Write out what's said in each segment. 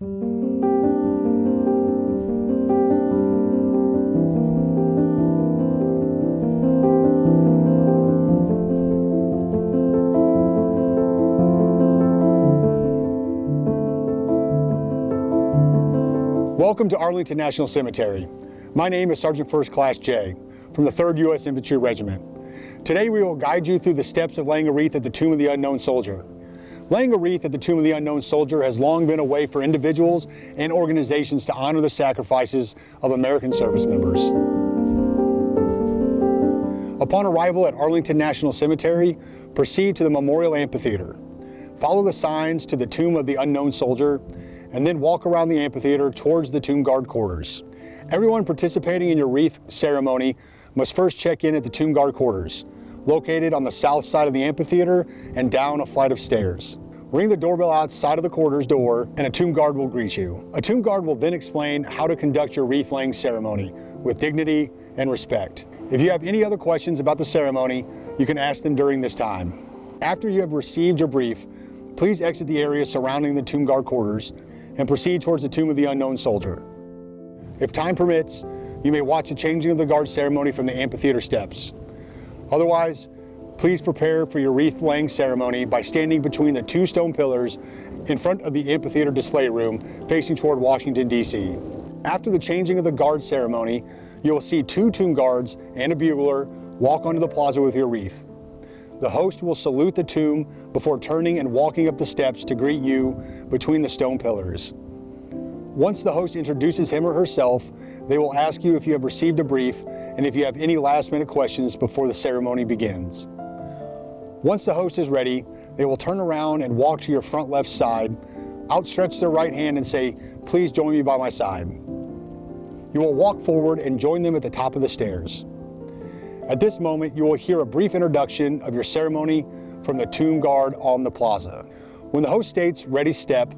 Welcome to Arlington National Cemetery. My name is Sergeant First Class Jay from the 3rd U.S. Infantry Regiment. Today we will guide you through the steps of laying a wreath at the tomb of the unknown soldier. Laying a wreath at the tomb of the unknown soldier has long been a way for individuals and organizations to honor the sacrifices of American service members. Upon arrival at Arlington National Cemetery, proceed to the Memorial Amphitheater. Follow the signs to the tomb of the unknown soldier, and then walk around the amphitheater towards the tomb guard quarters. Everyone participating in your wreath ceremony must first check in at the tomb guard quarters, located on the south side of the amphitheater and down a flight of stairs. Ring the doorbell outside of the quarters door and a tomb guard will greet you. A tomb guard will then explain how to conduct your wreath-laying ceremony with dignity and respect. If you have any other questions about the ceremony, you can ask them during this time. After you have received your brief, please exit the area surrounding the tomb guard quarters and proceed towards the tomb of the unknown soldier. If time permits, you may watch the changing of the guard ceremony from the amphitheater steps. Otherwise, please prepare for your wreath-laying ceremony by standing between the 2 stone pillars in front of the amphitheater display room facing toward Washington, D.C. After the changing of the guard ceremony, you will see 2 tomb guards and a bugler walk onto the plaza with your wreath. The host will salute the tomb before turning and walking up the steps to greet you between the stone pillars. Once the host introduces him or herself, they will ask you if you have received a brief and if you have any last-minute questions before the ceremony begins. Once the host is ready, they will turn around and walk to your front left side, outstretch their right hand and say, "Please join me by my side." You will walk forward and join them at the top of the stairs. At this moment, you will hear a brief introduction of your ceremony from the tomb guard on the plaza. When the host states, "Ready, step,"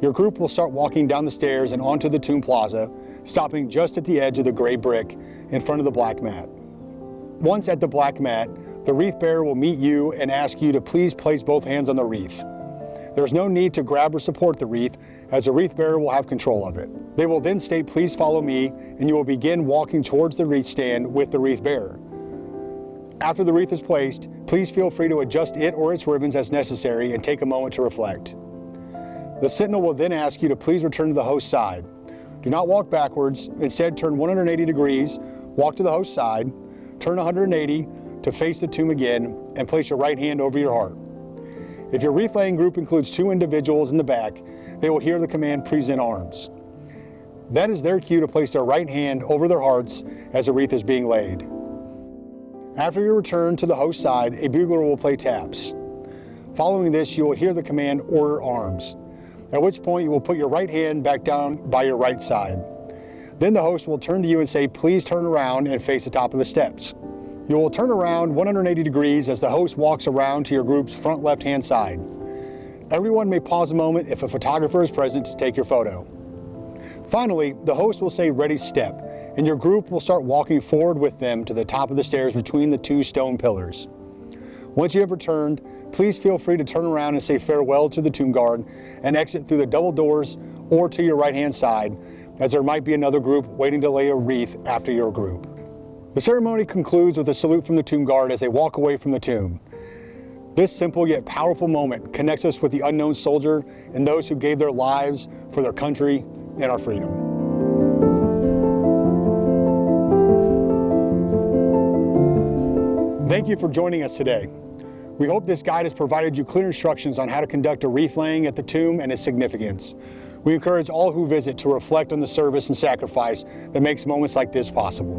your group will start walking down the stairs and onto the tomb plaza, stopping just at the edge of the gray brick in front of the black mat. Once at the black mat, the wreath bearer will meet you and ask you to please place both hands on the wreath. There is no need to grab or support the wreath, as the wreath bearer will have control of it. They will then state, "Please follow me," and you will begin walking towards the wreath stand with the wreath bearer. After the wreath is placed, please feel free to adjust it or its ribbons as necessary and take a moment to reflect. The sentinel will then ask you to please return to the host's side. Do not walk backwards, instead turn 180 degrees, walk to the host's side, turn 180 to face the tomb again, and place your right hand over your heart. If your wreath-laying group includes 2 individuals in the back, they will hear the command, "Present arms." That is their cue to place their right hand over their hearts as the wreath is being laid. After your return to the host side, a bugler will play taps. Following this, you will hear the command, "Order arms," at which point you will put your right hand back down by your right side. Then the host will turn to you and say, "Please turn around and face the top of the steps." You will turn around 180 degrees as the host walks around to your group's front left-hand side. Everyone may pause a moment if a photographer is present to take your photo. Finally, the host will say, "Ready, step," and your group will start walking forward with them to the top of the stairs between the 2 stone pillars. Once you have returned, please feel free to turn around and say farewell to the tomb guard and exit through the double doors or to your right-hand side, as there might be another group waiting to lay a wreath after your group. The ceremony concludes with a salute from the tomb guard as they walk away from the tomb. This simple yet powerful moment connects us with the unknown soldier and those who gave their lives for their country and our freedom. Thank you for joining us today. We hope this guide has provided you clear instructions on how to conduct a wreath laying at the tomb and its significance. We encourage all who visit to reflect on the service and sacrifice that makes moments like this possible.